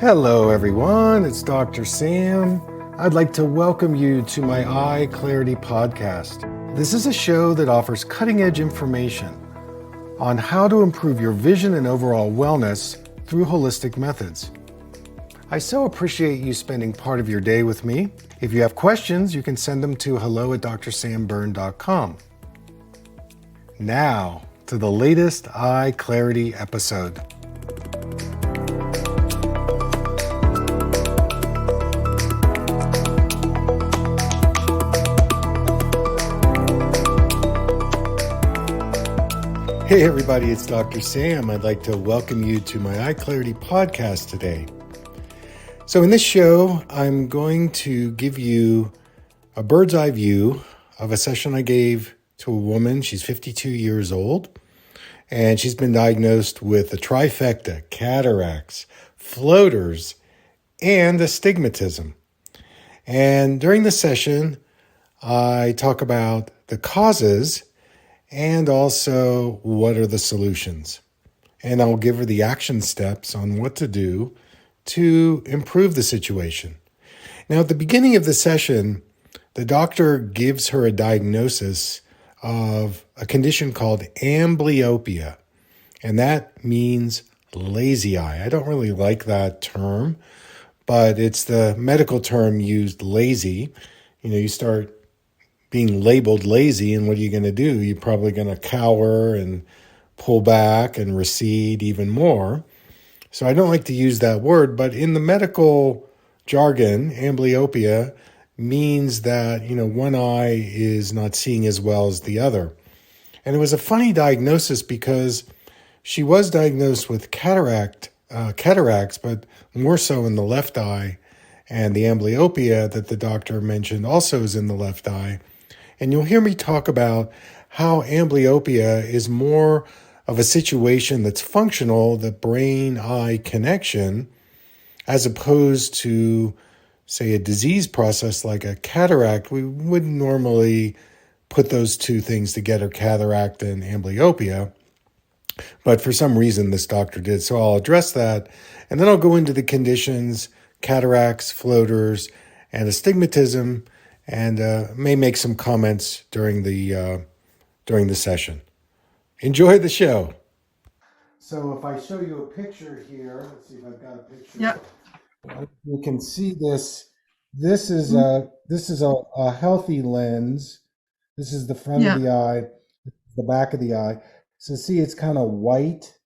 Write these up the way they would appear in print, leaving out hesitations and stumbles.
Hello everyone, it's Dr. Sam. I'd like to welcome you to my EyeClarity podcast. This is a show that offers cutting-edge information on how to improve your vision and overall wellness through holistic methods. I so appreciate you spending part of your day with me. If you have questions, you can send them to hello@drsamberne.com. Now, to the latest EyeClarity episode. Hey everybody, it's Dr. Sam. I'd like to welcome you to my EyeClarity podcast today. So in this show, I'm going to give you a bird's eye view of a session I gave to a woman. She's 52 years old, and she's been diagnosed with a trifecta, cataracts, floaters, and astigmatism. And during the session, I talk about the causes and also what are the solutions. And I'll give her the action steps on what to do to improve the situation. Now, at the beginning of the session, the doctor gives her a diagnosis of a condition called amblyopia, and that means lazy eye. I don't really like that term, but it's the medical term used, lazy. You start being labeled lazy, and what are you going to do? You're probably going to cower and pull back and recede even more. So I don't like to use that word, but in the medical jargon, amblyopia means that, one eye is not seeing as well as the other. And it was a funny diagnosis because she was diagnosed with cataracts, but more so in the left eye. And the amblyopia that the doctor mentioned also is in the left eye. And you'll hear me talk about how amblyopia is more of a situation that's functional, the brain-eye connection, as opposed to, say, a disease process like a cataract. We wouldn't normally put those two things together, cataract and amblyopia. But for some reason, this doctor did. So I'll address that. And then I'll go into the conditions, cataracts, floaters, and astigmatism, and may make some comments during the session. Enjoy the show. So if I show you a picture here, let's see if I've got a picture. Yep. You can see this. This is a healthy lens. This is the front of the eye, the back of the eye. So see, it's kind of white.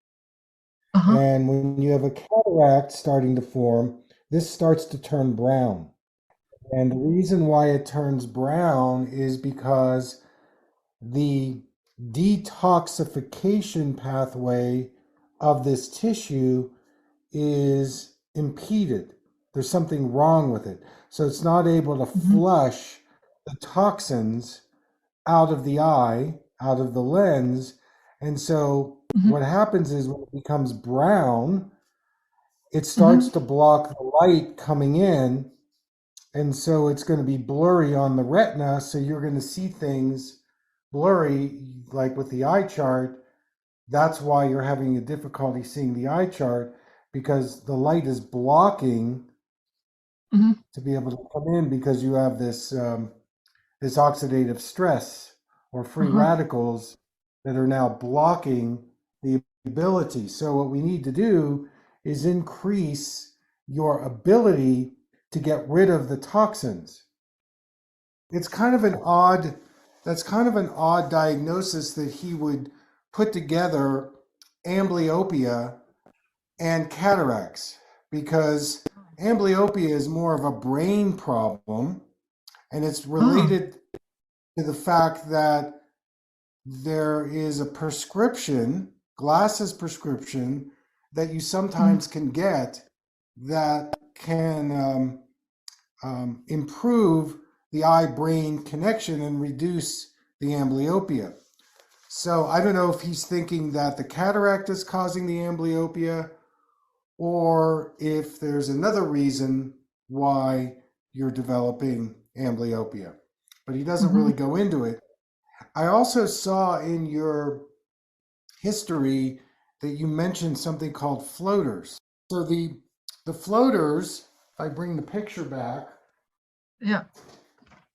Uh-huh. And when you have a cataract starting to form, this starts to turn brown. And the reason why it turns brown is because the detoxification pathway of this tissue is impeded. There's something wrong with it. So it's not able to flush the toxins out of the eye, out of the lens. And so what happens is when it becomes brown, it starts to block the light coming in. And so it's going to be blurry on the retina. So you're going to see things blurry, like with the eye chart. That's why you're having a difficulty seeing the eye chart, because the light is blocking to be able to come in, because you have this this oxidative stress or free radicals that are now blocking the ability. So what we need to do is increase your ability to get rid of the toxins. It's kind of an odd diagnosis that he would put together amblyopia and cataracts, because amblyopia is more of a brain problem, and it's related to the fact that there is a prescription, glasses prescription, that you sometimes can get that can improve the eye-brain connection and reduce the amblyopia. So I don't know if he's thinking that the cataract is causing the amblyopia, or if there's another reason why you're developing amblyopia. But he doesn't really go into it. I also saw in your history that you mentioned something called floaters. So the the floaters, if I bring the picture back, Yeah.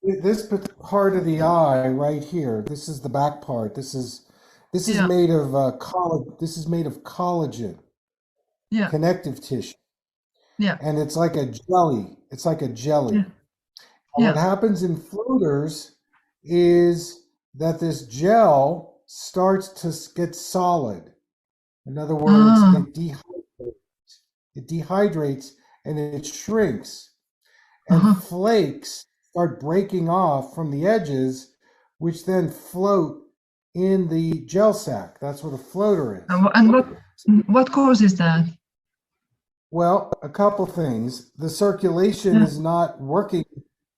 this part of the eye right here, this is the back part. This is Yeah. made of This is made of collagen, Yeah. connective tissue, Yeah. and it's like a jelly. It's like a jelly. Yeah. And what Yeah. happens in floaters is that this gel starts to get solid. In other words, Ah. it dehydrates and it shrinks, and Uh-huh. flakes start breaking off from the edges, which then float in the gel sac. That's what a floater is. And what causes that? Well, a couple things. The circulation Yeah. is not working.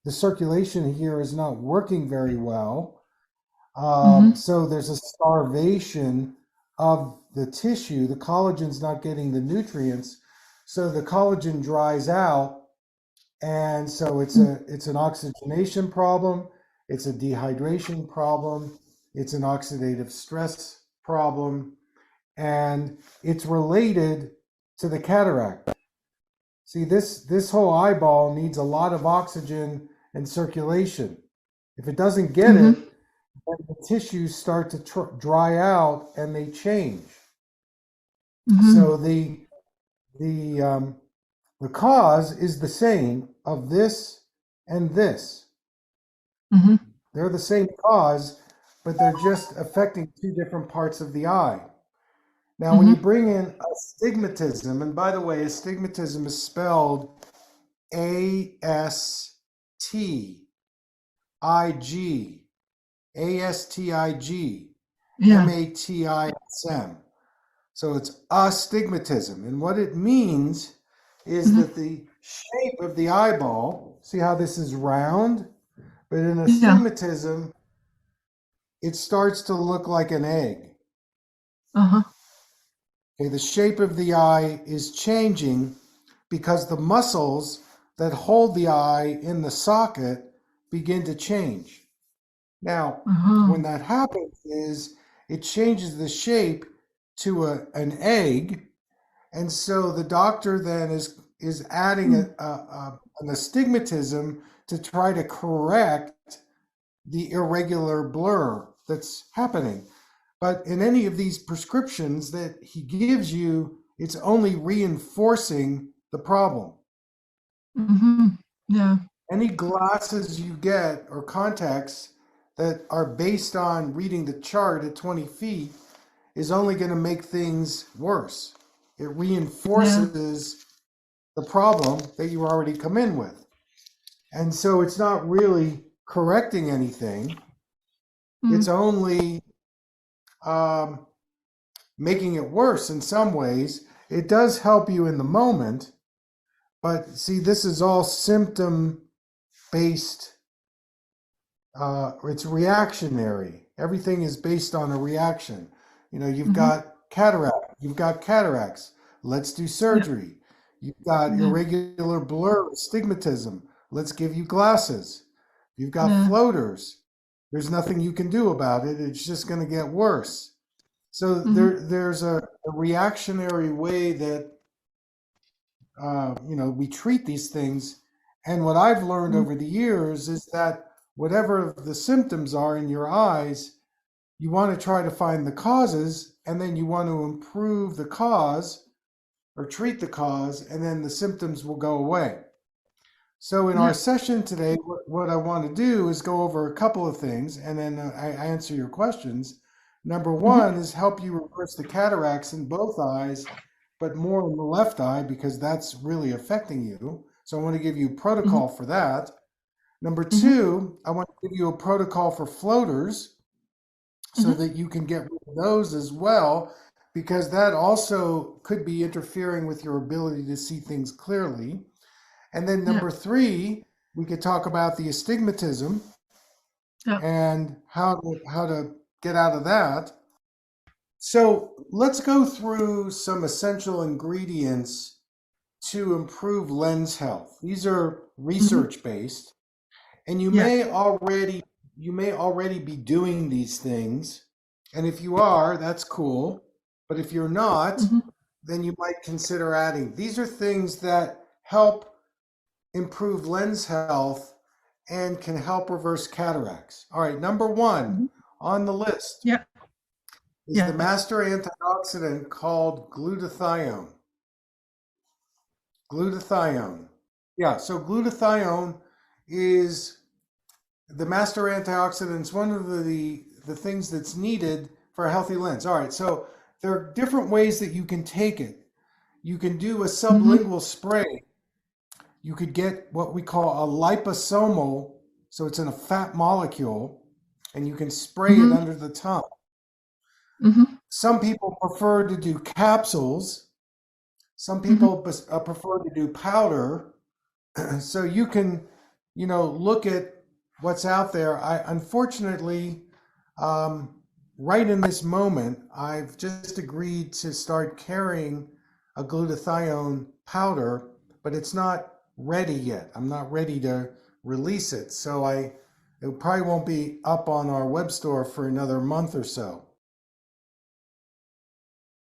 The circulation here is not working very well. Mm-hmm. So there's a starvation of the tissue. The collagen's not getting the nutrients. So the collagen dries out. And so it's an oxygenation problem. It's a dehydration problem. It's an oxidative stress problem. And it's related to the cataract. See, this whole eyeball needs a lot of oxygen and circulation. If it doesn't get it, Mm-hmm. then the tissues start to dry out and they change. Mm-hmm. So the cause is the same of this and this. Mm-hmm. They're the same cause, but they're just affecting two different parts of the eye. Now, when you Mm-hmm. bring in astigmatism, and by the way, astigmatism is spelled Astig, Astig, Yeah. Matism. So it's astigmatism. And what it means is Mm-hmm. that the shape of the eyeball, see how this is round? But in Yeah. astigmatism, it starts to look like an egg. Uh-huh. Okay, the shape of the eye is changing because the muscles that hold the eye in the socket begin to change. Now, Uh-huh. when that happens is it changes the shape to an egg, and so the doctor then is adding an astigmatism to try to correct the irregular blur that's happening. But in any of these prescriptions that he gives you, it's only reinforcing the problem. Mm-hmm. Yeah. Any glasses you get or contacts that are based on reading the chart at 20 feet is only going to make things worse. It Yeah. reinforces the problem that you already come in with. And so it's not really correcting anything. It's Mm-hmm. only um, making it worse in some ways. It does help you in the moment, but see, this is all symptom based. It's reactionary. Everything is based on a reaction. You know, Mm-hmm. you've got cataracts. Let's do Yeah. surgery. You've got Yeah. irregular blur, astigmatism. Let's give you glasses. You've got Yeah. floaters. There's nothing you can do about it. It's just going to get worse. So Mm-hmm. there's a reactionary way that we treat these things. And what I've learned over the years is that whatever the symptoms are in your eyes, you want to try to find the causes, and then you want to improve the cause or treat the cause, and then the symptoms will go away. So in our Yeah. session today, what I want to do is go over a couple of things, and then I answer your questions. Number Mm-hmm. one is help you reverse the cataracts in both eyes, but more in the left eye because that's really affecting you. So I want to give you a Mm-hmm. protocol for that. Number Mm-hmm. two, I want to give you a protocol for floaters so Mm-hmm. that you can get rid of those as well, because that also could be interfering with your ability to see things clearly. And then Yeah. number three, we could talk about the astigmatism Yeah. and how to get out of that. So let's go through some essential ingredients to improve lens health. These are Mm-hmm. research based, and Yeah. you may already be doing these things. And if you are, that's cool. But if you're not, Mm-hmm. then you might consider adding. These are things that help improve lens health and can help reverse cataracts. All right, number one Mhm. on the list Yeah. is the Yes. master antioxidant called glutathione. Glutathione. Yeah, so glutathione is the master antioxidant. Is one of the things that's needed for a healthy lens. All right, so there are different ways that you can take it. You can do a Mm-hmm. sublingual spray. You could get what we call a liposomal, so it's in a fat molecule, and you can spray it Mm-hmm. under the tongue. Mm-hmm. Some people prefer to do capsules. Some Mm-hmm. people prefer to do powder. So you can, look at what's out there. I unfortunately, um, right in this moment, I've just agreed to start carrying a glutathione powder, but it's not ready yet. I'm not ready to release it, so it probably won't be up on our web store for another month or so.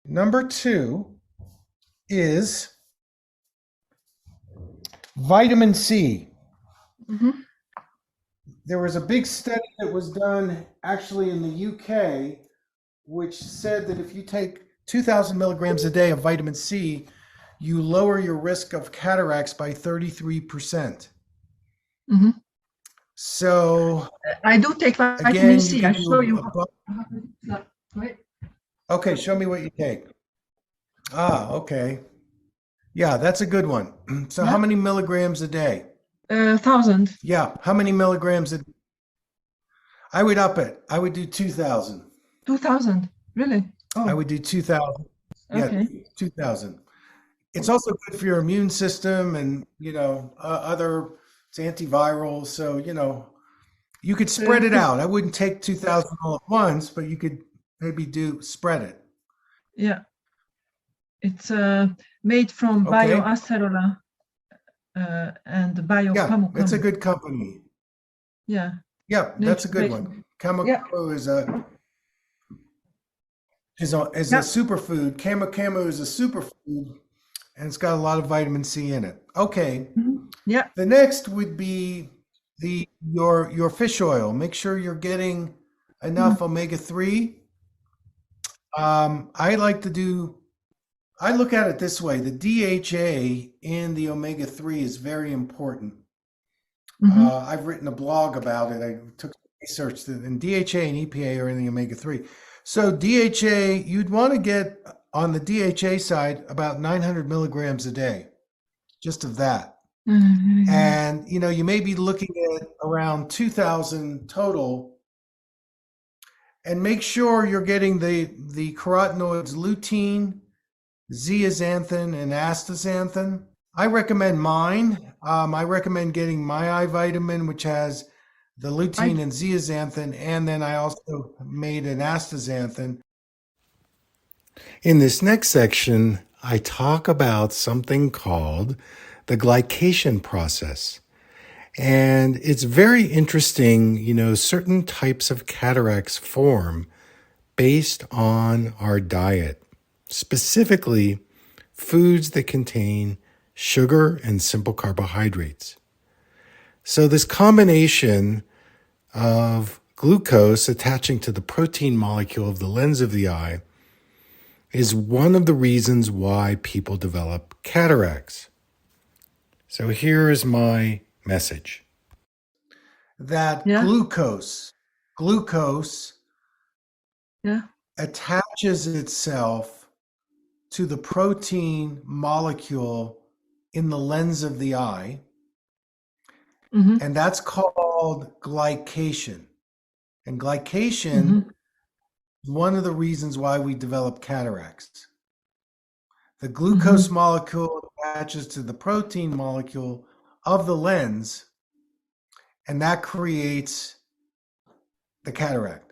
Number two is vitamin C. Mm-hmm. There was a big study that was done actually in the UK, which said that if you take 2,000 milligrams a day of vitamin C, you lower your risk of cataracts by 33%. Mm-hmm. So I do take vitamin again, you C. I can show do you. a bu- Wait. okay, show me what you take. Ah, okay. Yeah, that's a good one. So how Yeah. many milligrams a day? 1,000. Yeah, how many milligrams a I would up it. I would do 2,000. 2,000. Really? I Oh, would do 2,000. Yeah, okay. 2,000. It's also good for your immune system and, other, it's antiviral. So, you could spread it It's out. I wouldn't take 2,000 all at once, but you could maybe spread it. yeah. It's made from Okay. bioacerola and Yeah, biocamu it's a camu. good company. Yeah. Yeah, that's a Nature good based. one. Camu Yeah. is a Yeah. superfood. Camu is a superfood and it's got a lot of vitamin C in it. Okay. Mhm. Yeah. The next would be your fish oil. Make sure you're getting enough Mm. omega-3. I like to I look at it this way. The DHA in the omega-3 is very important. Mm-hmm. I've written a blog about it. I took some research and DHA and EPA are in the omega-3. So DHA, you'd want to get on the DHA side about 900 milligrams a day, just of that. Mm-hmm. And you may be looking at around 2,000 total. And make sure you're getting the carotenoids lutein, zeaxanthin, and astaxanthin. I recommend mine. I recommend getting my eye vitamin, which has the I lutein and zeaxanthin, and then I also made an astaxanthin. In this next section, I talk about something called the glycation process. And it's very interesting, certain types of cataracts form based on our diet, specifically foods that contain sugar and simple carbohydrates. So, this combination of glucose attaching to the protein molecule of the lens of the eye is one of the reasons why people develop cataracts. So, here is my message that yeah. glucose Yeah. attaches itself to the protein molecule in the lens of the eye, Mm-hmm. and that's called glycation. And glycation Mm-hmm. is one of the reasons why we develop cataracts. The Mm-hmm. glucose molecule attaches to the protein molecule of the lens, and that creates the cataract.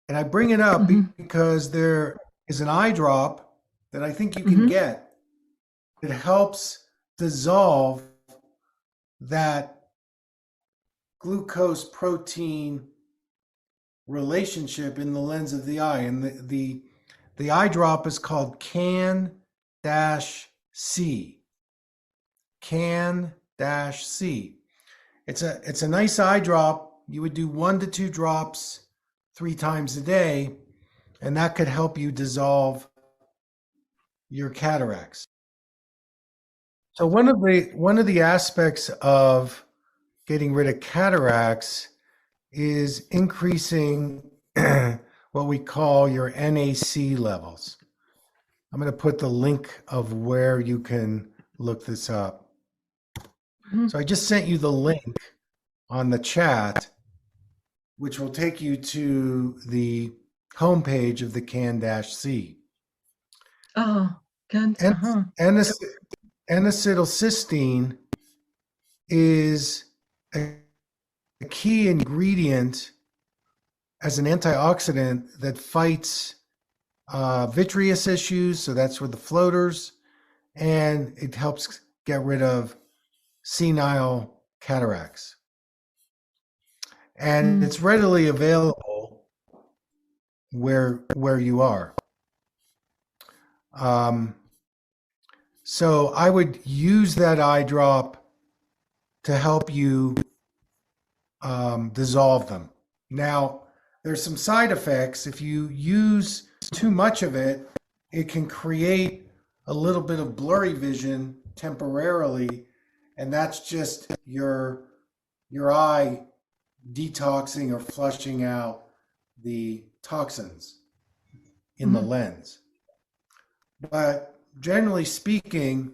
And I bring it up Mm-hmm. because there is an eye drop that I think you can Mm-hmm. get. It helps dissolve that glucose protein relationship in the lens of the eye. And the eye drop is called C. CAN-C. It's a nice eye drop. You would do 1 to 2 drops 3 times a day, and that could help you dissolve your cataracts. So one of the aspects of getting rid of cataracts is increasing what we call your NAC levels. I'm going to put the link of where you can look this up. So I just sent you the link on the chat, which will take you to the homepage of the CAN-C. N-acetylcysteine is a key ingredient as an antioxidant that fights vitreous issues, so that's with the floaters, and it helps get rid of senile cataracts. And it's readily available where you are. So I would use that eye drop to help you dissolve them. Now, there's some side effects. If you use too much of it, it can create a little bit of blurry vision temporarily, and that's just your eye detoxing or flushing out the toxins in the lens. But generally speaking,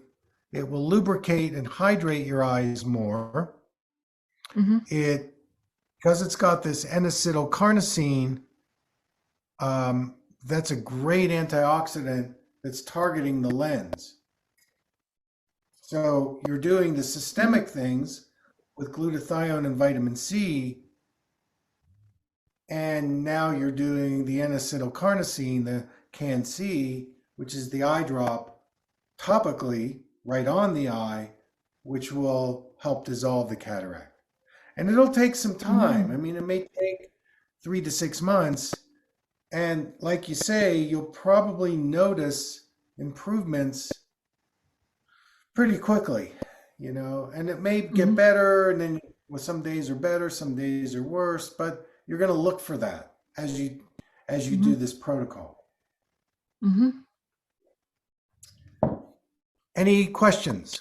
it will lubricate and hydrate your eyes more. Because it's got this N-acetylcarnosine, that's a great antioxidant that's targeting the lens. So you're doing the systemic things with glutathione and vitamin C, and now you're doing the N-acetylcarnosine, the CAN-C, which is the eye drop topically right on the eye, which will help dissolve the cataract. And it'll take some time. I mean, it may take 3 to 6 months. And like you say, you'll probably notice improvements pretty quickly, you know, and it may get better. And then some days are better, some days are worse, but you're going to look for that as you do this protocol. Any questions?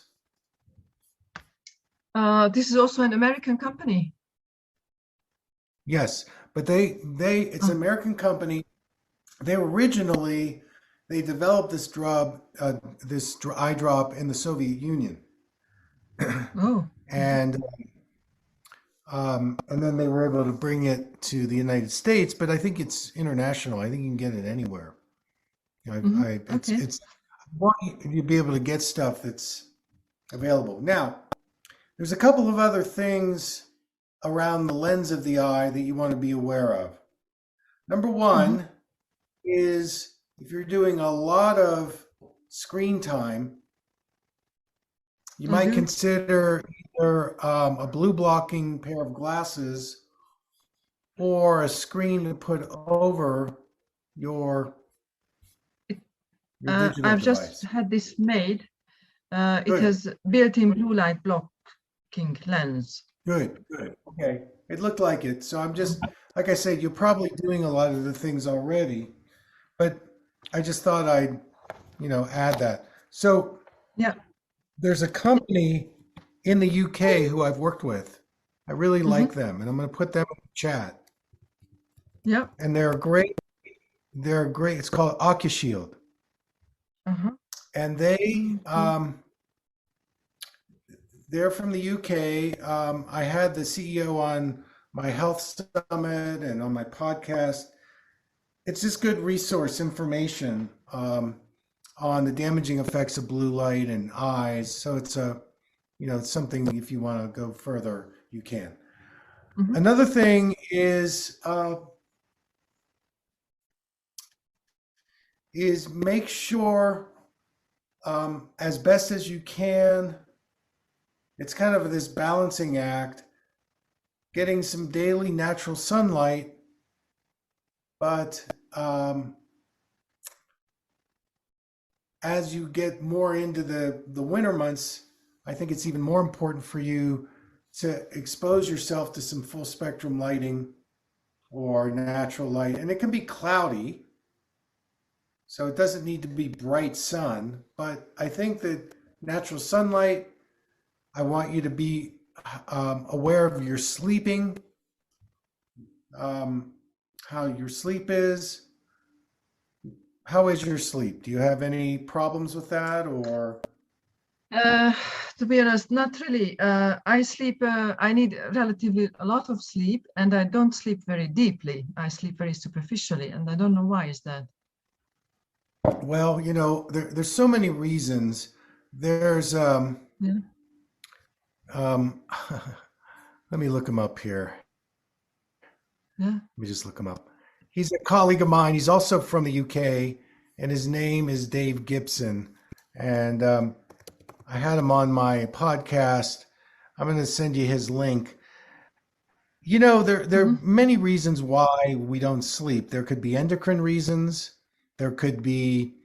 This is also an American company. Yes, but it's an American company. They developed this drug, this eye drop in the Soviet Union. And then they were able to bring it to the United States, but I think it's international. I think you can get it anywhere. It's you'd be able to get stuff that's available. Now, there's a couple of other things around the lens of the eye that you want to be aware of. Number one is if you're doing a lot of screen time, you might consider either a blue blocking pair of glasses or a screen to put over your digital I've device. just had this made. It has built-in blue light blocking lens. Good. Okay. It looked like it. So I'm just, like I said, you're probably doing a lot of the things already, but I just thought I'd, add that. So there's a company in the UK who I've worked with. I really like them, and I'm going to put them in the chat. Yeah. And they're great. They're great. It's called OcuShield. And they're from the UK. I had the CEO on my health summit and on my podcast. It's just good resource information on the damaging effects of blue light and eyes. So it's it's something if you want to go further, you can. Another thing is make sure as best as you can, it's kind of this balancing act, getting some daily natural sunlight, but as you get more into the winter months, I think it's even more important for you to expose yourself to some full spectrum lighting or natural light. And it can be cloudy, so it doesn't need to be bright sun, but I think that natural sunlight, I want you to be aware of your sleeping, how your sleep is. How is your sleep? Do you have any problems with that, or? To be honest, not really. I sleep, I need relatively a lot of sleep, and I don't sleep very deeply. I sleep very superficially, and I don't know why is that. Well, there's so many reasons. There's Yeah. let me look him up here. Yeah. Let me just look him up. He's a colleague of mine. He's also from the UK, and his name is Dave Gibson. And I had him on my podcast. I'm going to send you his link. There are many reasons why we don't sleep. There could be endocrine reasons. There could be,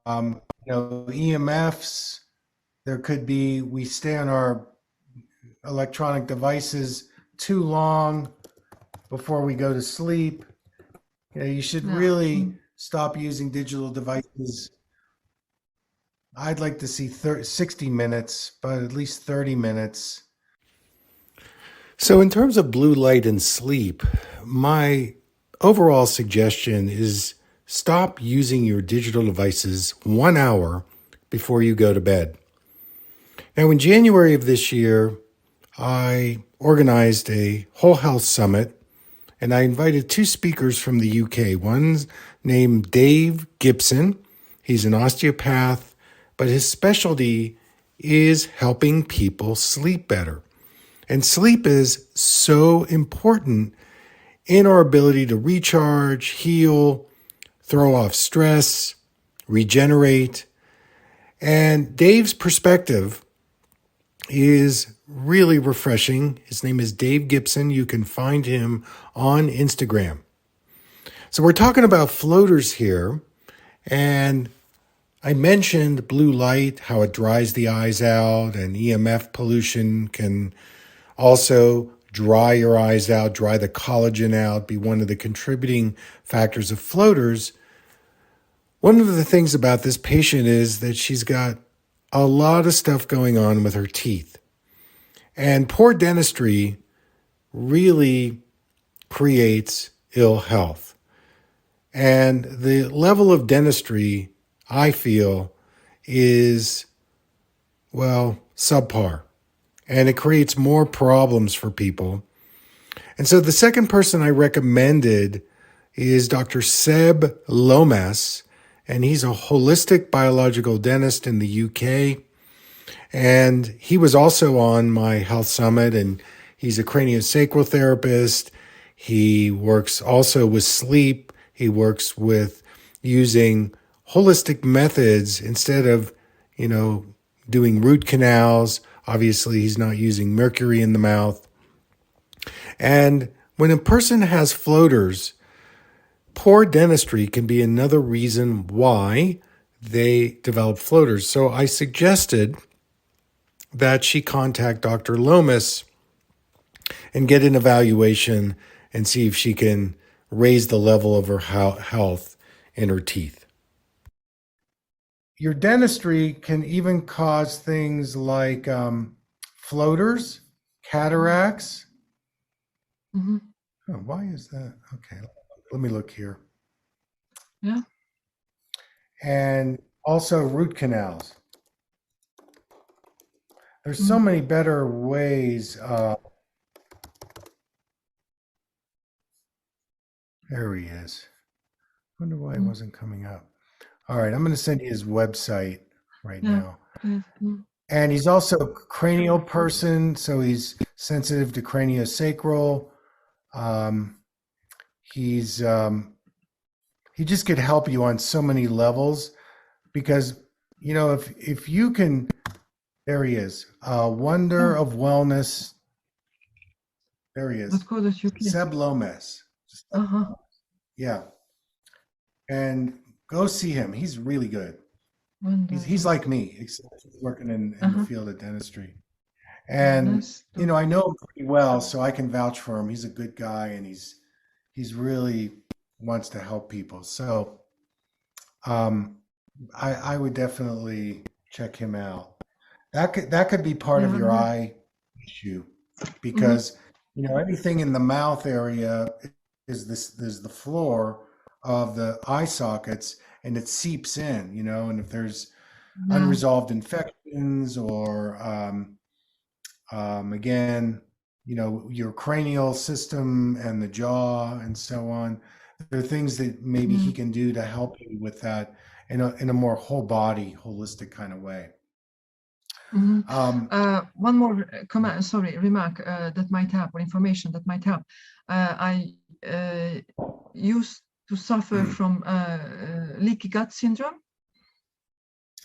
EMFs. There could be we stay on our electronic devices too long before we go to sleep. You should really stop using digital devices. I'd like to see 60 minutes, but at least 30 minutes. So in terms of blue light and sleep, my overall suggestion is stop using your digital devices 1 hour before you go to bed. Now, in January of this year, I organized a whole health summit, and I invited 2 speakers from the UK. One's named Dave Gibson. He's an osteopath, but his specialty is helping people sleep better. And sleep is so important in our ability to recharge, heal, throw off stress, regenerate. And Dave's perspective is really refreshing. His name is Dave Gibson. You can find him on Instagram. So we're talking about floaters here. And I mentioned blue light, how it dries the eyes out, and EMF pollution can also dry your eyes out, dry the collagen out, be one of the contributing factors of floaters. One of the things about this patient is that she's got a lot of stuff going on with her teeth. And poor dentistry really creates ill health. And the level of dentistry, I feel, is, subpar. And it creates more problems for people. And so the second person I recommended is Dr. Seb Lomas, and he's a holistic biological dentist in the UK. And he was also on my health summit, and he's a craniosacral therapist. He works also with sleep. He works with using holistic methods instead of, doing root canals. Obviously, he's not using mercury in the mouth. And when a person has floaters, poor dentistry can be another reason why they develop floaters. So I suggested that she contact Dr. Lomas and get an evaluation and see if she can raise the level of her health in her teeth. Your dentistry can even cause things like floaters, cataracts. Mm-hmm. Oh, why is that? Okay, let me look here. Yeah. And also root canals. There's so many better ways. There he is. Wonder why it wasn't coming up. All right, I'm going to send you his website right now. And he's also a cranial person, so he's sensitive to craniosacral. He just could help you on so many levels because, if you can, there he is, Wonder of Wellness. There he is. Seb Lomas. Yeah. And go see him. He's really good. He's Wonderful. like me, except he's working in the Uh-huh. field of dentistry. Yeah, And nice you to. know, I know him pretty well, so I can vouch for him. He's a good guy, and he's really wants to help people. So um, I would definitely check him out. That could be part of Yeah. your eye issue, Mm-hmm. because you know anything in the mouth area is the floor of the eye sockets, and it seeps in. You know, and if there's Yeah. unresolved infections or again, you know, your cranial system and the jaw and so on. There are things that maybe he Mm. can do to help you with that in a more whole body, holistic kind of way. Mm-hmm. Um, One more comment, sorry, remark that might help, or information that might help. I used to suffer from leaky gut syndrome.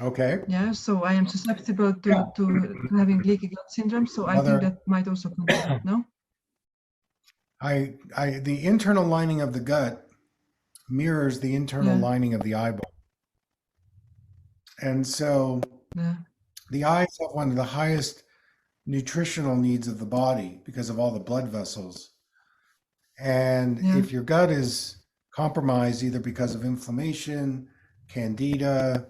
okay. Yeah, so I am susceptible Yeah. to having leaky gut syndrome. So I think Another, that might also contribute. No? the internal lining of the gut mirrors the internal Yeah, lining of the eyeball. And so yeah, the eyes have one of the highest nutritional needs of the body because of all the blood vessels. And yeah, if your gut is compromised, either because of inflammation, candida,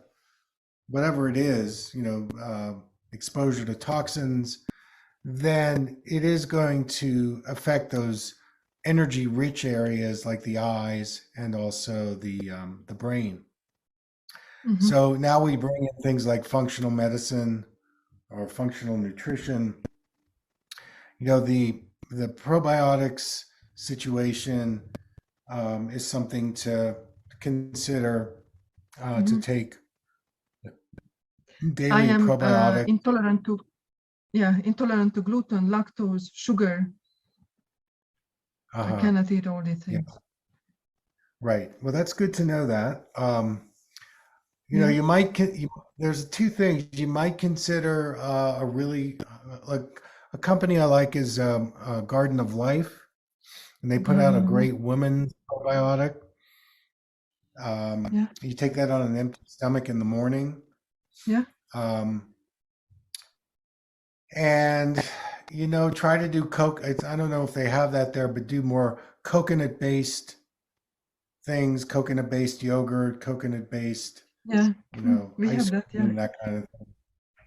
whatever it is, you know, exposure to toxins, then it is going to affect those energy rich areas like the eyes and also the brain. mm-hmm. So now we bring in things like functional medicine or functional nutrition. You know, the probiotics situation is something to consider, to Mm-hmm. take I daily am probiotic. intolerant to gluten, lactose, sugar. I Uh-huh. cannot eat all these Yeah, things. right. Well, that's good to know that. You know, Yeah, you might there's two things you might consider a really like a company I like is Garden of Life, and they put out a garden. great women's probiotic. Yeah, You take that on an empty stomach in the morning. yeah. Um, and you know try to do I don't know if they have that there, but do more coconut based things, coconut based yogurt, coconut based, Yeah, you know, we have ice that. Yeah, cream, that kind of thing.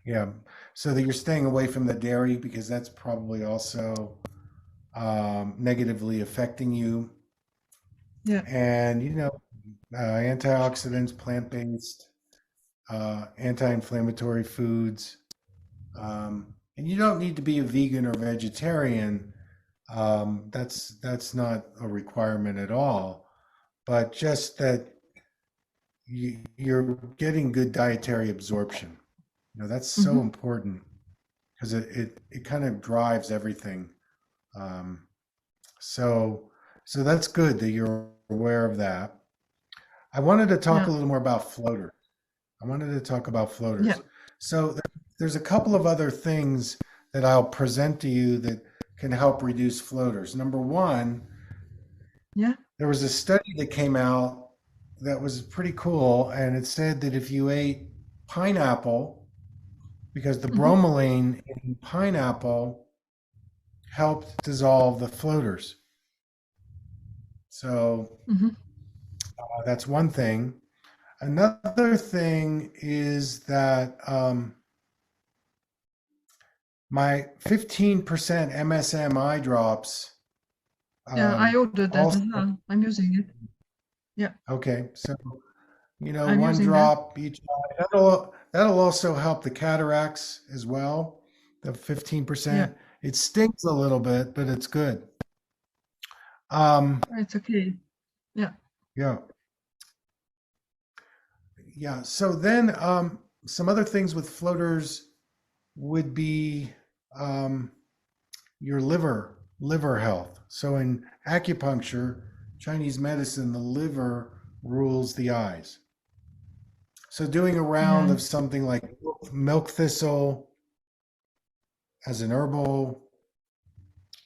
Yeah, so that you're staying away from the dairy because that's probably also negatively affecting you. yeah, And you know, antioxidants, plant based, anti-inflammatory foods. And you don't need to be a vegan or vegetarian. That's not a requirement at all. But just that you're getting good dietary absorption. You know, that's so mm-hmm. important because it kind of drives everything. Um, so so that's good that you're aware of that. I wanted to talk Yeah, a little more about floaters. I wanted to talk about yeah, floaters. So there's a couple of other things that I'll present to you that can help reduce floaters. Number one, yeah. there was a study that came out that was pretty cool, and it said that if you ate pineapple, because the Mm-hmm. bromelain in pineapple helped dissolve the floaters. So Mm-hmm. that's one thing. Another thing is that my 15% MSM eye drops Yeah, I ordered that also, as well. I'm using it. Yeah, okay, so you know, I'm one using that. drop each eye. That'll also help the cataracts as well. The Yeah, 15%. It stings a little bit, but it's good. Um, it's okay. Yeah, yeah, yeah. So then, some other things with floaters would be um, your liver health. So in acupuncture, Chinese medicine, the liver rules the eyes. So doing a round yeah. of something like milk thistle as an herbal,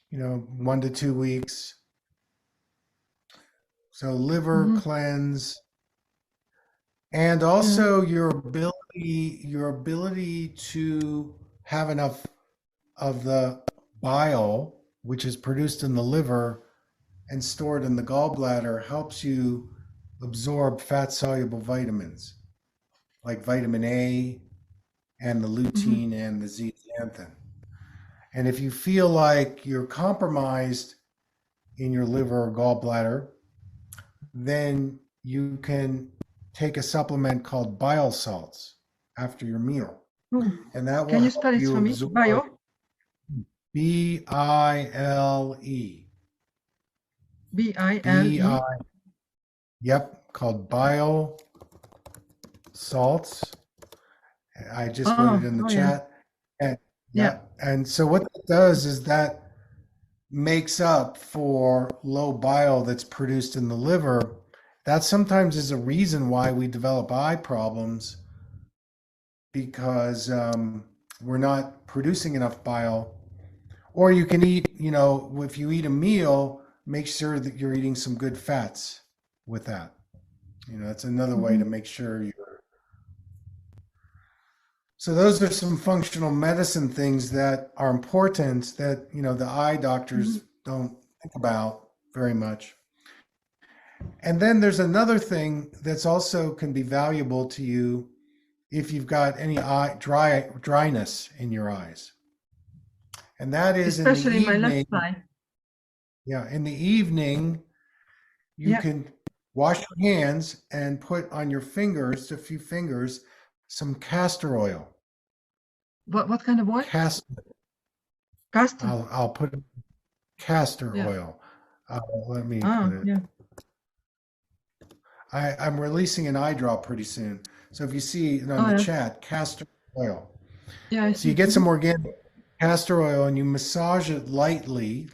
you know, 1 to 2 weeks. So liver Mm-hmm. cleanse, and Yeah. also your ability to have enough of the bile, which is produced in the liver and stored in the gallbladder, helps you absorb fat soluble vitamins like vitamin A and the Mhm. lutein and the zeaxanthin. And if you feel like you're compromised in your liver or gallbladder, then you can take a supplement called bile salts after your meal. Oh. And that will Can you help spell it you for me? absorb Bio? Bile. Bile. BI, yep, called bile salts. I just wrote it Oh, in the oh yeah. chat. And Yeah. yeah, and so what that does is that makes up for low bile that's produced in the liver. That sometimes is a reason why we develop eye problems because we're not producing enough bile. Or you can eat, if you eat a meal, make sure that you're eating some good fats with that. That's another way to Mhm. make sure you're. So those are some functional medicine things that are important that, the eye doctors Mhm. don't think about very much. And then there's another thing that's also can be valuable to you if you've got any dryness in your eyes. And that is in the Especially my left evening. side. Yeah, in the evening, you Yeah. can wash your hands and put on your fingers, a few fingers, some castor oil. What kind of oil? Castor. Castor. I'll put castor Yeah. oil. Let me put Ah, it. yeah. I'm releasing an eye drop pretty soon. So if you see it on Oh the yeah. chat, castor oil. Yeah, I So you see. get Mhm. some organic castor oil and you massage it lightly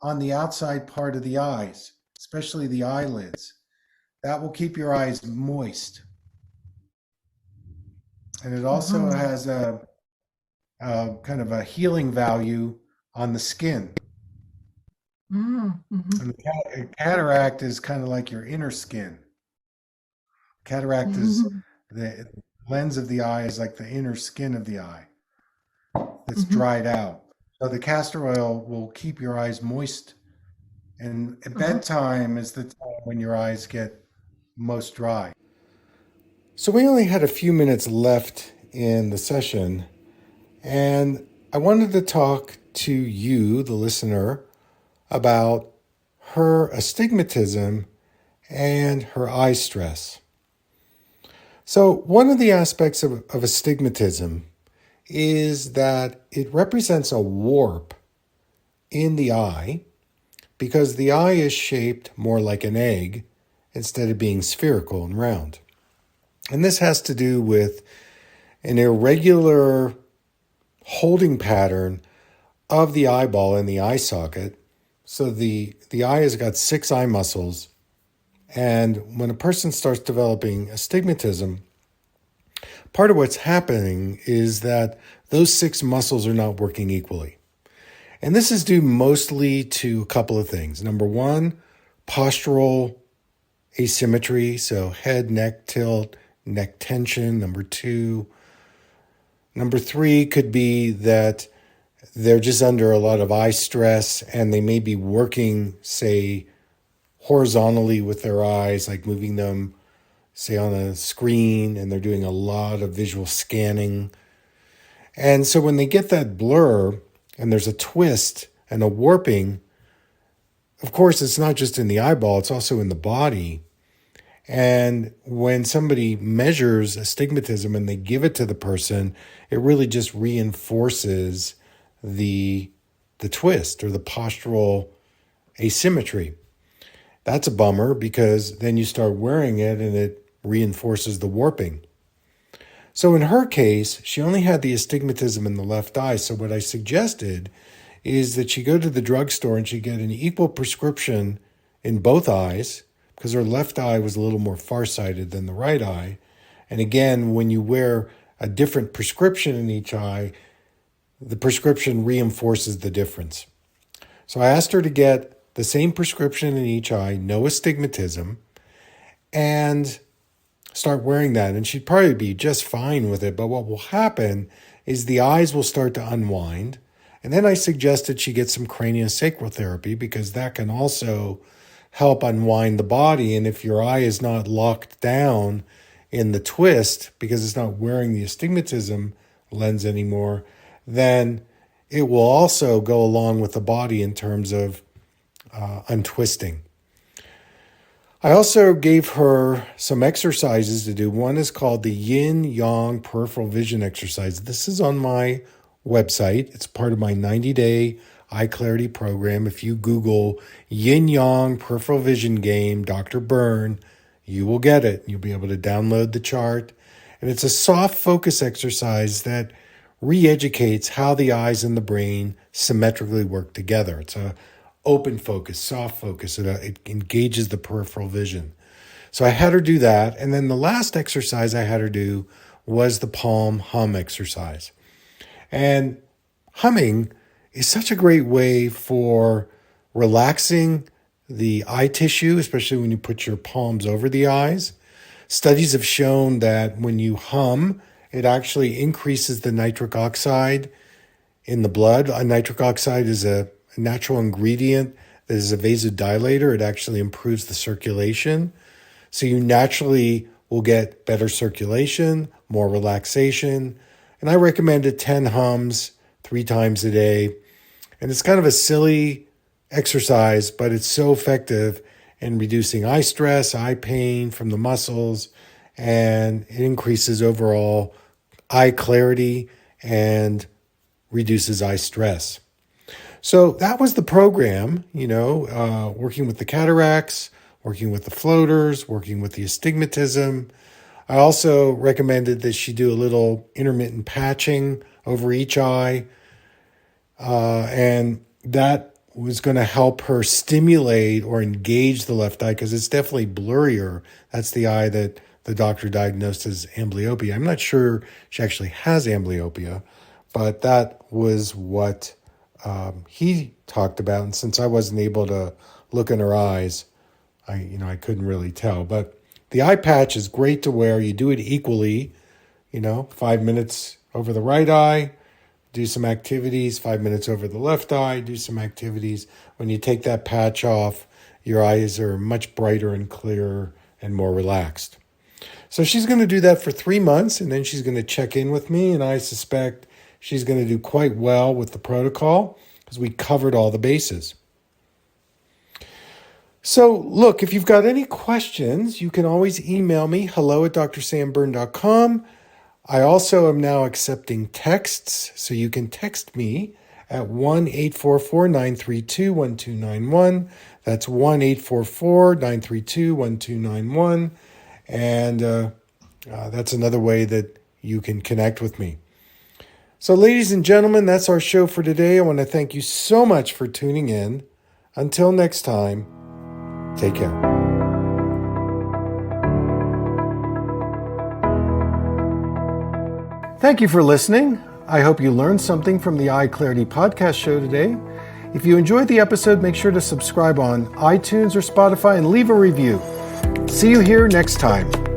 on the outside part of the eyes, especially the eyelids. That will keep your eyes moist. And it also Mhm. has a kind of a healing value on the skin. Mhm. And the cataract is kind of like your inner skin. Cataract is Mhm. the lens of the eye is like the inner skin of the eye that's Mhm. dried out. So the castor oil will keep your eyes moist. And at Uh-huh. bedtime is the time when your eyes get most dry. So we only had a few minutes left in the session, and I wanted to talk to you, the listener, about her astigmatism and her eye stress. So, one of the aspects of astigmatism is that it represents a warp in the eye because the eye is shaped more like an egg instead of being spherical and round. And this has to do with an irregular holding pattern of the eyeball in the eye socket. So the eye has got six eye muscles. And when a person starts developing astigmatism, part of what's happening is that those six muscles are not working equally. And this is due mostly to a couple of things. Number one, postural asymmetry, so head, neck tilt, neck tension. Number three could be that they're just under a lot of eye stress and they may be working, say, horizontally with their eyes, like moving them, say, on a screen, and they're doing a lot of visual scanning. And so when they get that blur and there's a twist and a warping, of course, it's not just in the eyeball, it's also in the body. And when somebody measures astigmatism and they give it to the person, it really just reinforces the twist or the postural asymmetry. That's a bummer because then you start wearing it and it reinforces the warping. So in her case, she only had the astigmatism in the left eye. So what I suggested is that she go to the drugstore and she get an equal prescription in both eyes because her left eye was a little more farsighted than the right eye. And again, when you wear a different prescription in each eye, the prescription reinforces the difference. So I asked her to get the same prescription in each eye, no astigmatism, and start wearing that, and she'd probably be just fine with it. But what will happen is the eyes will start to unwind. And then I suggested she get some craniosacral therapy, because that can also help unwind the body. And if your eye is not locked down in the twist because it's not wearing the astigmatism lens anymore, then it will also go along with the body in terms of untwisting. I also gave her some exercises to do. One is called the Yin-Yang Peripheral Vision Exercise. This is on my website. It's part of my 90-day EyeClarity program. If you Google Yin-Yang Peripheral Vision Game, Dr. Berne, you will get it. You'll be able to download the chart. And it's a soft focus exercise that re-educates how the eyes and the brain symmetrically work together. It's a open focus, soft focus. It engages the peripheral vision. So I had her do that. And then the last exercise I had her do was the palm hum exercise. And humming is such a great way for relaxing the eye tissue, especially when you put your palms over the eyes. Studies have shown that when you hum, it actually increases the nitric oxide in the blood. Nitric oxide is a natural ingredient that is a vasodilator. It actually improves the circulation. So you naturally will get better circulation, more relaxation. And I recommended 10 hums 3 times a day. And it's kind of a silly exercise, but it's so effective in reducing eye stress, eye pain from the muscles, and it increases overall eye clarity and reduces eye stress. So that was the program, working with the cataracts, working with the floaters, working with the astigmatism. I also recommended that she do a little intermittent patching over each eye, and that was going to help her stimulate or engage the left eye, because it's definitely blurrier. That's the eye that the doctor diagnosed as amblyopia. I'm not sure she actually has amblyopia, but that was what he talked about. And since I wasn't able to look in her eyes, I couldn't really tell. But the eye patch is great to wear. You do it equally, 5 minutes over the right eye, do some activities, 5 minutes over the left eye, do some activities. When you take that patch off, your eyes are much brighter and clearer and more relaxed. So she's going to do that for 3 months, and then she's going to check in with me, and I suspect she's going to do quite well with the protocol because we covered all the bases. So look, if you've got any questions, you can always email me, hello@drsamberne.com. I also am now accepting texts, so you can text me at 1-844-932-1291. That's 1-844-932-1291. And that's another way that you can connect with me. So ladies and gentlemen, that's our show for today. I want to thank you so much for tuning in. Until next time, take care. Thank you for listening. I hope you learned something from the EyeClarity podcast show today. If you enjoyed the episode, make sure to subscribe on iTunes or Spotify and leave a review. See you here next time.